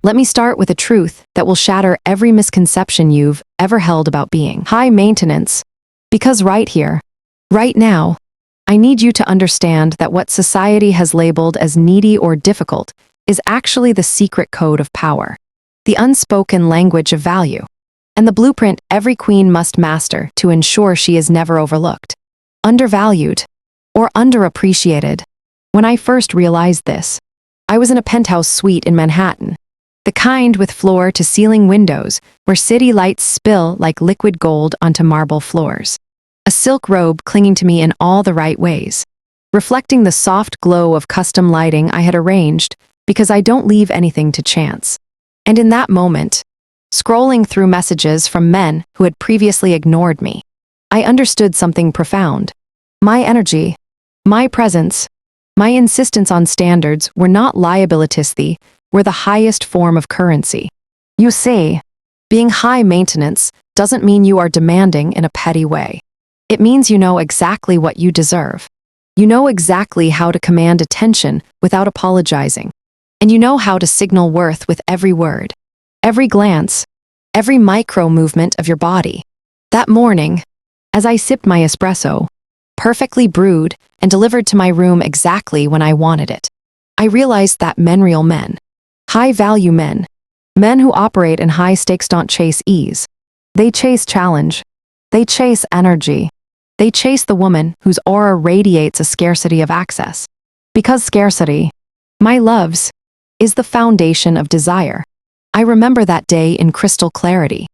Let me start with a truth that will shatter every misconception you've ever held about being high maintenance. Because right here, right now, I need you to understand that what society has labeled as needy or difficult is actually the secret code of power, the unspoken language of value, and the blueprint every queen must master to ensure she is never overlooked, undervalued, or underappreciated. When I first realized this, I was in a penthouse suite in Manhattan, the kind with floor-to-ceiling windows where city lights spill like liquid gold onto marble floors. A silk robe clinging to me in all the right ways, reflecting the soft glow of custom lighting I had arranged because I don't leave anything to chance. And in that moment, scrolling through messages from men who had previously ignored me, I understood something profound. My energy, my presence, my insistence on standards were not liabilities, they were the highest form of currency. You see, being high maintenance doesn't mean you are demanding in a petty way. It means you know exactly what you deserve. You know exactly how to command attention without apologizing. And you know how to signal worth with every word, every glance, every micro movement of your body. That morning, as I sipped my espresso, perfectly brewed and delivered to my room exactly when I wanted it, I realized that real men, high-value men, men who operate in high stakes don't chase ease. They chase challenge. They chase energy. They chase the woman whose aura radiates a scarcity of access. Because scarcity, my loves, is the foundation of desire. I remember that day in crystal clarity,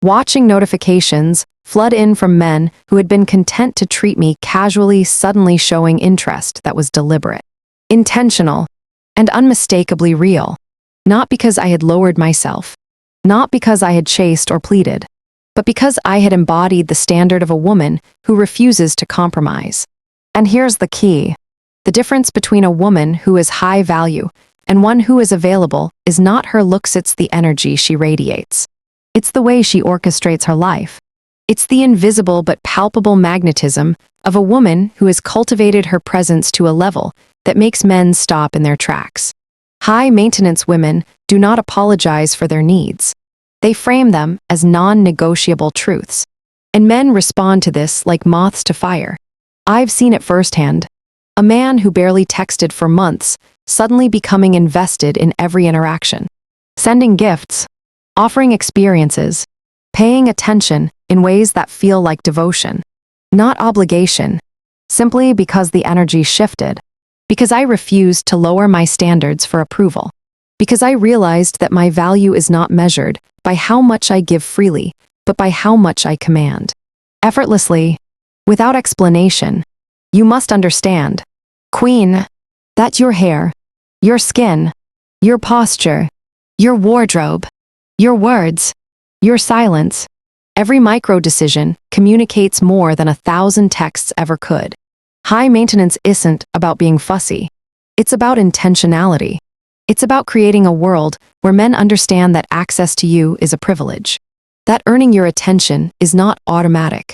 watching notifications flood in from men who had been content to treat me casually, suddenly showing interest that was deliberate, intentional, and unmistakably real. Not because I had lowered myself, not because I had chased or pleaded, but because I had embodied the standard of a woman who refuses to compromise. And here's the key. The difference between a woman who is high value and one who is available is not her looks, it's the energy she radiates. It's the way she orchestrates her life. It's the invisible but palpable magnetism of a woman who has cultivated her presence to a level that makes men stop in their tracks. High-maintenance women do not apologize for their needs. They frame them as non-negotiable truths. And men respond to this like moths to fire. I've seen it firsthand. A man who barely texted for months suddenly becoming invested in every interaction. Sending gifts, offering experiences, paying attention in ways that feel like devotion. Not obligation, simply because the energy shifted. Because I refused to lower my standards for approval. Because I realized that my value is not measured by how much I give freely, but by how much I command. Effortlessly, without explanation. You must understand, Queen, that your hair, your skin, your posture, your wardrobe, your words, your silence, every micro-decision communicates more than 1,000 texts ever could. High maintenance isn't about being fussy. It's about intentionality. It's about creating a world where men understand that access to you is a privilege, that earning your attention is not automatic,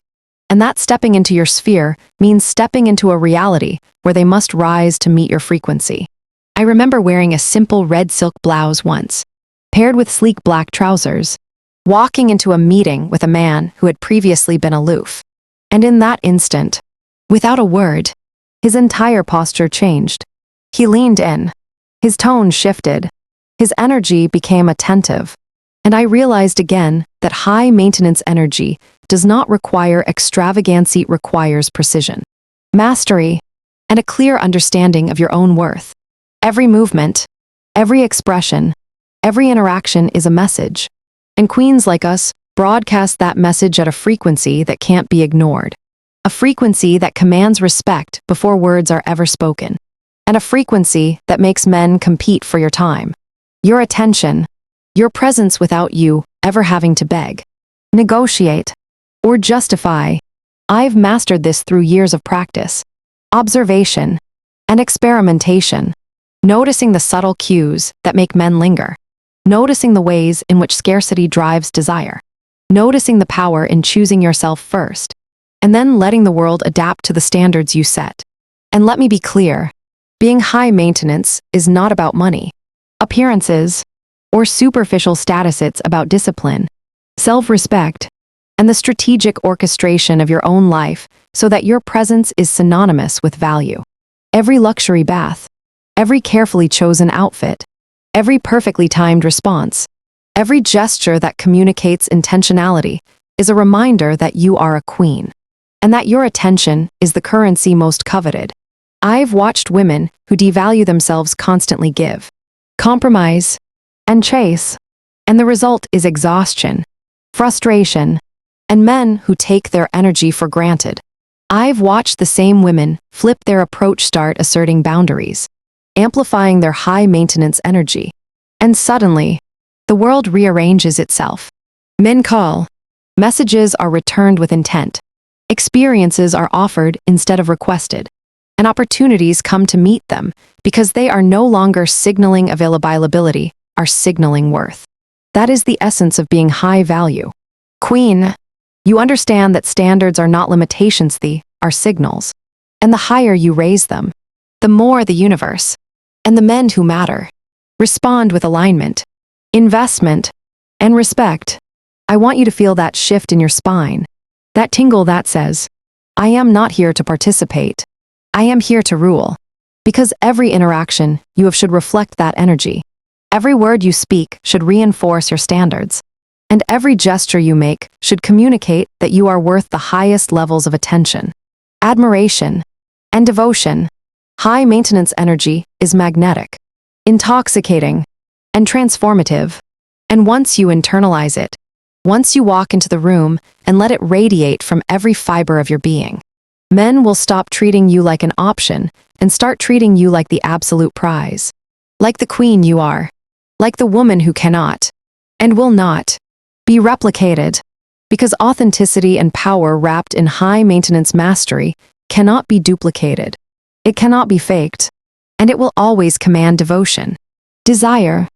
and that stepping into your sphere means stepping into a reality where they must rise to meet your frequency. I remember wearing a simple red silk blouse once, paired with sleek black trousers, walking into a meeting with a man who had previously been aloof. And in that instant, without a word, his entire posture changed. He leaned in. His tone shifted. His energy became attentive. And I realized again that high-maintenance energy does not require extravagancy, it requires precision, mastery, and a clear understanding of your own worth. Every movement, every expression, every interaction is a message. And queens like us broadcast that message at a frequency that can't be ignored. A frequency that commands respect before words are ever spoken. And a frequency that makes men compete for your time, your attention, your presence without you ever having to beg, negotiate, or justify. I've mastered this through years of practice, observation, and experimentation, noticing the subtle cues that make men linger, noticing the ways in which scarcity drives desire, noticing the power in choosing yourself first, and then letting the world adapt to the standards you set. And let me be clear, being high maintenance is not about money, appearances, or superficial statuses about discipline, self-respect, and the strategic orchestration of your own life so that your presence is synonymous with value. Every luxury bath, every carefully chosen outfit, every perfectly timed response, every gesture that communicates intentionality is a reminder that you are a queen, and that your attention is the currency most coveted. I've watched women who devalue themselves constantly give, compromise, and chase, and the result is exhaustion, frustration, and men who take their energy for granted. I've watched the same women flip their approach, start asserting boundaries, amplifying their high-maintenance energy, and suddenly, the world rearranges itself. Men call, messages are returned with intent, experiences are offered instead of requested, and opportunities come to meet them because they are no longer signaling availability, are signaling worth. That is the essence of being high value. Queen, you understand that standards are not limitations, they are signals. And the higher you raise them, the more the universe, and the men who matter, respond with alignment, investment, and respect. I want you to feel that shift in your spine, that tingle that says, I am not here to participate. I am here to rule. Because every interaction you have should reflect that energy. Every word you speak should reinforce your standards. And every gesture you make should communicate that you are worth the highest levels of attention, admiration, and devotion. High-maintenance energy is magnetic, intoxicating, and transformative. And once you internalize it, once you walk into the room and let it radiate from every fiber of your being, men will stop treating you like an option and start treating you like the absolute prize. Like the queen you are. Like the woman who cannot, and will not, be replicated. Because authenticity and power wrapped in high-maintenance mastery cannot be duplicated. It cannot be faked. And it will always command devotion, desire,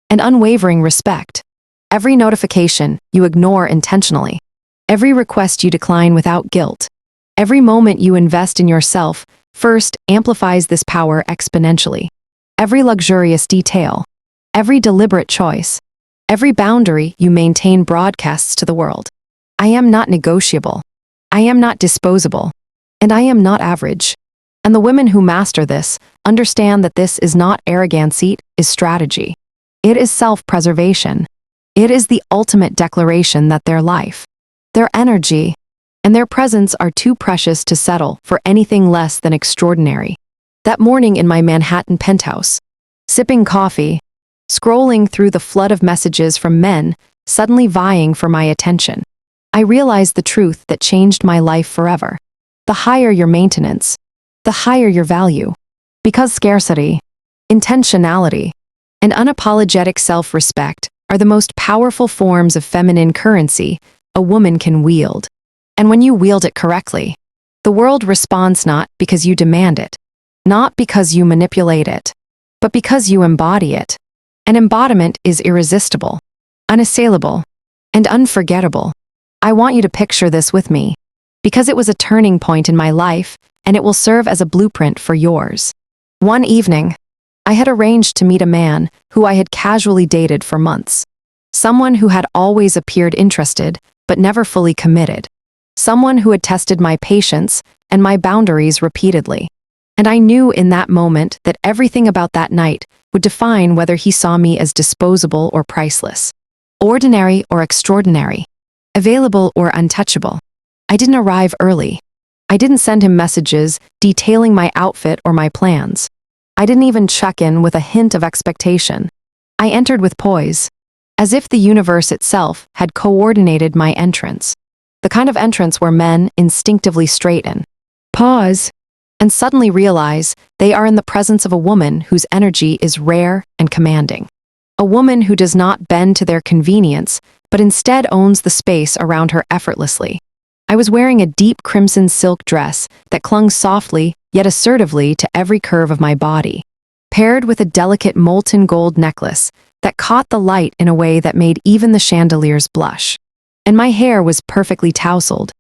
and unwavering respect. Every notification you ignore intentionally. Every request you decline without guilt. Every moment you invest in yourself first amplifies this power exponentially. Every luxurious detail, every deliberate choice, every boundary you maintain broadcasts to the world. I am not negotiable. I am not disposable. And I am not average. And the women who master this understand that this is not arrogance, it is strategy. It is self-preservation. It is the ultimate declaration that their life, their energy, and their presence are too precious to settle for anything less than extraordinary. That morning in my Manhattan penthouse, sipping coffee, scrolling through the flood of messages from men suddenly vying for my attention, I realized the truth that changed my life forever. The higher your maintenance, the higher your value. Because scarcity, intentionality, and unapologetic self-respect are the most powerful forms of feminine currency a woman can wield. And when you wield it correctly, the world responds not because you demand it, not because you manipulate it, but because you embody it. An embodiment is irresistible, unassailable, and unforgettable. I want you to picture this with me, because it was a turning point in my life, and it will serve as a blueprint for yours. One evening, I had arranged to meet a man who I had casually dated for months. Someone who had always appeared interested, but never fully committed. Someone who had tested my patience and my boundaries repeatedly. And I knew in that moment that everything about that night would define whether he saw me as disposable or priceless, ordinary or extraordinary, available or untouchable. I didn't arrive early. I didn't send him messages detailing my outfit or my plans. I didn't even check in with a hint of expectation. I entered with poise, as if the universe itself had coordinated my entrance. The kind of entrance where men instinctively straighten, pause, and suddenly realize they are in the presence of a woman whose energy is rare and commanding. A woman who does not bend to their convenience, but instead owns the space around her effortlessly. I was wearing a deep crimson silk dress that clung softly yet assertively to every curve of my body, paired with a delicate molten gold necklace that caught the light in a way that made even the chandeliers blush. And my hair was perfectly tousled,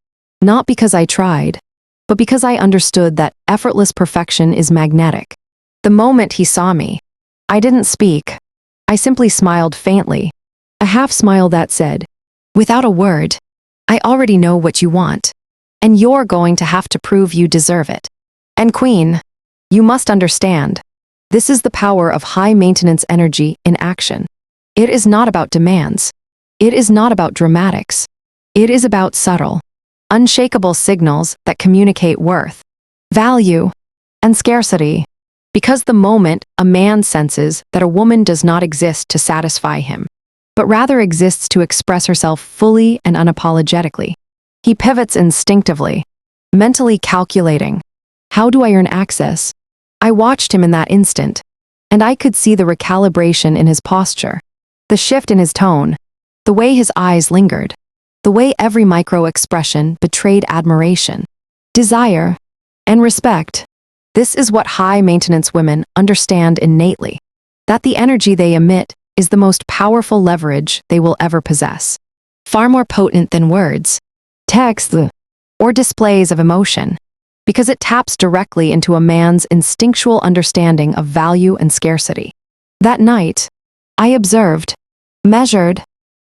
not because I tried, but because I understood that effortless perfection is magnetic. The moment he saw me, I didn't speak. I simply smiled faintly, a half smile that said, "Without a word, I already know what you want, and you're going to have to prove you deserve it." And Queen, you must understand, this is the power of high-maintenance energy in action. It is not about demands. It is not about dramatics. It is about subtle, unshakable signals that communicate worth, value, and scarcity. Because the moment a man senses that a woman does not exist to satisfy him, but rather exists to express herself fully and unapologetically, he pivots instinctively, mentally calculating, how do I earn access? I watched him in that instant, and I could see the recalibration in his posture, the shift in his tone, the way his eyes lingered, the way every micro-expression betrayed admiration, desire, and respect. This is what high-maintenance women understand innately, that the energy they emit is the most powerful leverage they will ever possess, far more potent than words, texts, or displays of emotion, because it taps directly into a man's instinctual understanding of value and scarcity. That night, I observed, measured,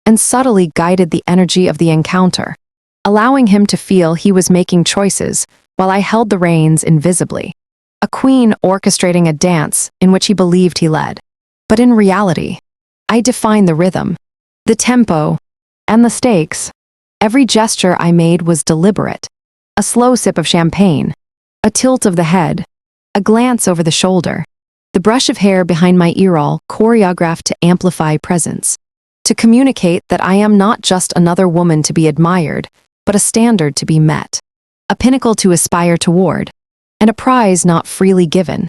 and subtly guided the energy of the encounter, allowing him to feel he was making choices while I held the reins invisibly, a queen orchestrating a dance in which he believed he led. But in reality, I defined the rhythm, the tempo, and the stakes. Every gesture I made was deliberate. A slow sip of champagne, a tilt of the head, a glance over the shoulder, the brush of hair behind my ear, all choreographed to amplify presence, to communicate that I am not just another woman to be admired, but a standard to be met, a pinnacle to aspire toward, and a prize not freely given.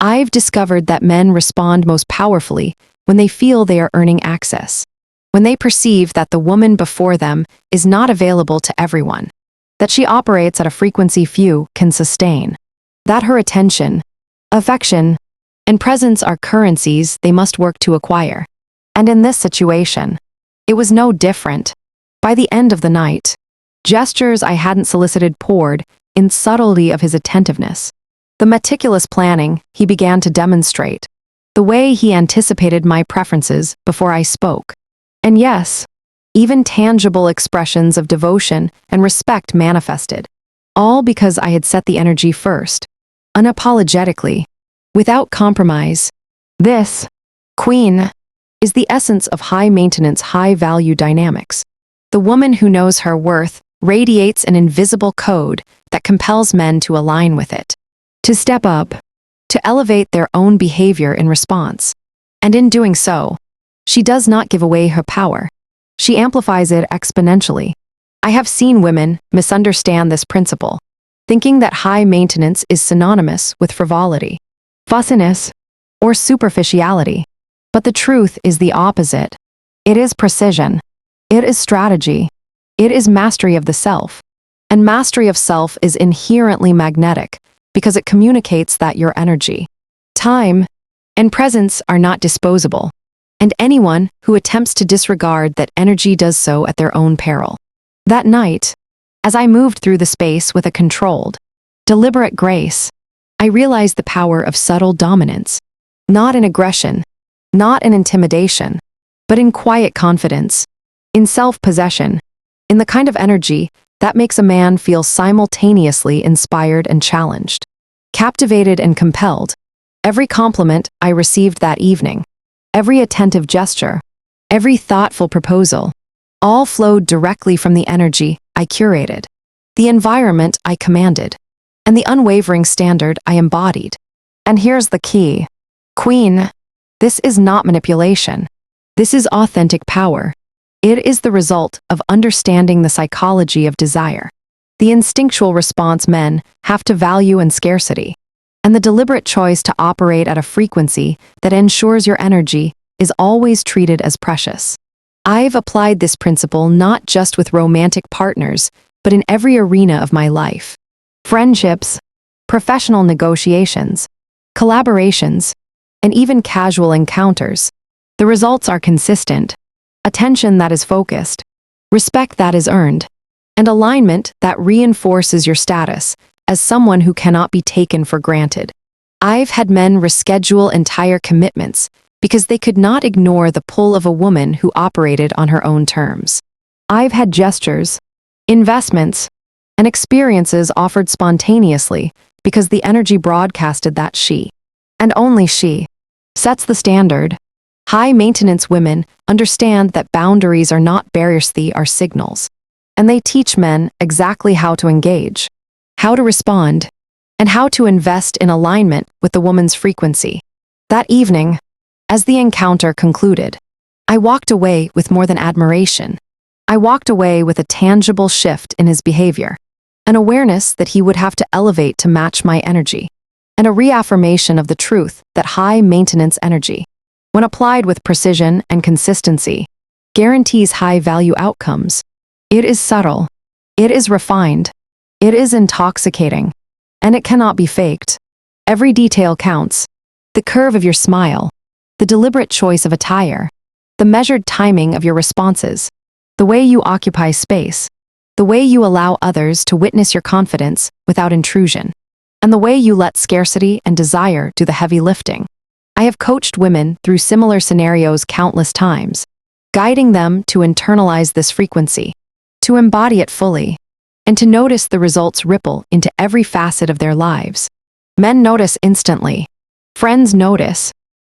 I've discovered that men respond most powerfully when they feel they are earning access, when they perceive that the woman before them is not available to everyone, that she operates at a frequency few can sustain, that her attention, affection, and presence are currencies they must work to acquire. And in this situation, it was no different. By the end of the night, gestures I hadn't solicited poured in subtlety of his attentiveness, the meticulous planning he began to demonstrate, the way he anticipated my preferences before I spoke, and yes, even tangible expressions of devotion and respect manifested, all because I had set the energy first, unapologetically, without compromise. This, Queen, is the essence of high-maintenance, high-value dynamics. The woman who knows her worth radiates an invisible code that compels men to align with it, to step up, to elevate their own behavior in response. And in doing so, she does not give away her power. She amplifies it exponentially. I have seen women misunderstand this principle, thinking that high maintenance is synonymous with frivolity, fussiness, or superficiality. But the truth is the opposite. It is precision. It is strategy. It is mastery of the self. And mastery of self is inherently magnetic because it communicates that your energy, time, and presence are not disposable. And anyone who attempts to disregard that energy does so at their own peril. That night, as I moved through the space with a controlled, deliberate grace, I realized the power of subtle dominance, not in aggression, not in intimidation, but in quiet confidence, in self-possession, in the kind of energy that makes a man feel simultaneously inspired and challenged, captivated and compelled. Every compliment I received that evening, every attentive gesture, every thoughtful proposal, all flowed directly from the energy I curated, the environment I commanded, and the unwavering standard I embodied. And here's the key. Queen, this is not manipulation. This is authentic power. It is the result of understanding the psychology of desire, the instinctual response men have to value and scarcity, and the deliberate choice to operate at a frequency that ensures your energy is always treated as precious. I've applied this principle not just with romantic partners, but in every arena of my life. Friendships, professional negotiations, collaborations, and even casual encounters. The results are consistent. Attention that is focused, respect that is earned, and alignment that reinforces your status as someone who cannot be taken for granted. I've had men reschedule entire commitments because they could not ignore the pull of a woman who operated on her own terms. I've had gestures, investments, and experiences offered spontaneously because the energy broadcasted that she, and only she, sets the standard. High-maintenance women understand that boundaries are not barriers, they are signals. And they teach men exactly how to engage, how to respond, and how to invest in alignment with the woman's frequency. That evening, as the encounter concluded, I walked away with more than admiration. I walked away with a tangible shift in his behavior, an awareness that he would have to elevate to match my energy, and a reaffirmation of the truth that high-maintenance energy, when applied with precision and consistency, guarantees high-value outcomes. It is subtle, it is refined, it is intoxicating, and it cannot be faked. Every detail counts. The curve of your smile, the deliberate choice of attire, the measured timing of your responses, the way you occupy space, the way you allow others to witness your confidence without intrusion, and the way you let scarcity and desire do the heavy lifting. I have coached women through similar scenarios countless times, guiding them to internalize this frequency, to embody it fully, and to notice the results ripple into every facet of their lives. Men notice instantly, friends notice,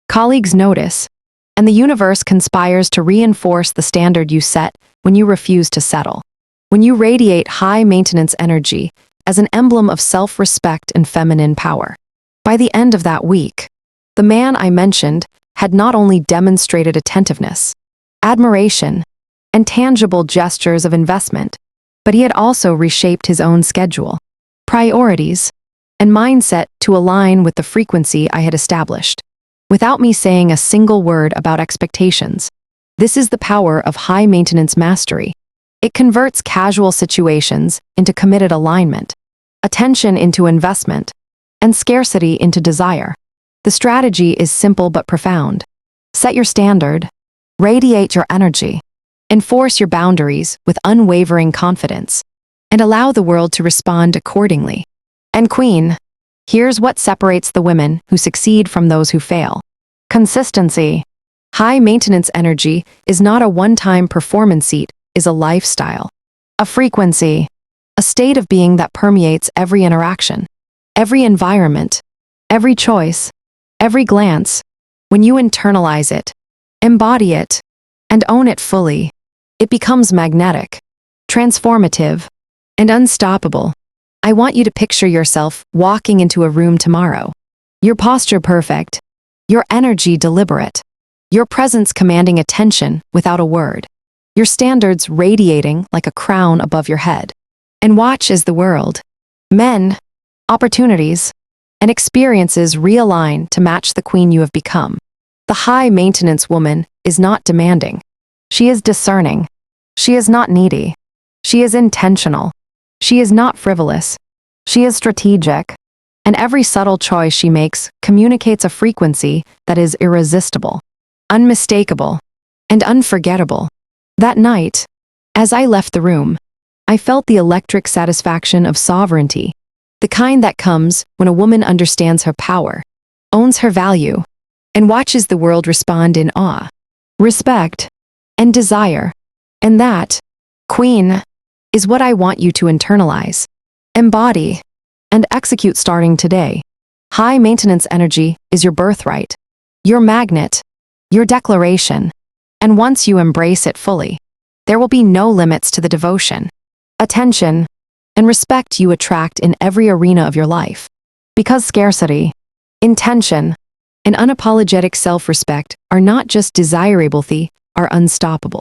colleagues notice, and the universe conspires to reinforce the standard you set when you refuse to settle. When you radiate high-maintenance energy as an emblem of self-respect and feminine power. By the end of that week, the man I mentioned had not only demonstrated attentiveness, admiration, and tangible gestures of investment, but he had also reshaped his own schedule, priorities, and mindset to align with the frequency I had established, without me saying a single word about expectations. This is the power of high-maintenance mastery. It converts casual situations into committed alignment, attention into investment, and scarcity into desire. The strategy is simple but profound. Set your standard, radiate your energy, enforce your boundaries with unwavering confidence, and allow the world to respond accordingly. And Queen, here's what separates the women who succeed from those who fail. Consistency. High-maintenance energy is not a one-time performance seat, is a lifestyle, a frequency, a state of being that permeates every interaction, every environment, every choice, every glance. When you internalize it, embody it, and own it fully, it becomes magnetic, transformative, and unstoppable. I want you to picture yourself walking into a room tomorrow. Your posture perfect, your energy deliberate, your presence commanding attention without a word, your standards radiating like a crown above your head. And watch as the world, men, opportunities, and experiences realign to match the queen you have become. The high-maintenance woman is not demanding. She is discerning. She is not needy. She is intentional. She is not frivolous. She is strategic. And every subtle choice she makes communicates a frequency that is irresistible, unmistakable, and unforgettable. That night, as I left the room, I felt the electric satisfaction of sovereignty, the kind that comes when a woman understands her power, owns her value, and watches the world respond in awe, respect, and desire. And that, Queen, is what I want you to internalize, embody, and execute starting today. High-maintenance energy is your birthright, your magnet, your declaration, and once you embrace it fully, there will be no limits to the devotion, attention, and respect you attract in every arena of your life. Because scarcity, intention, and unapologetic self-respect are not just desirable, they are unstoppable.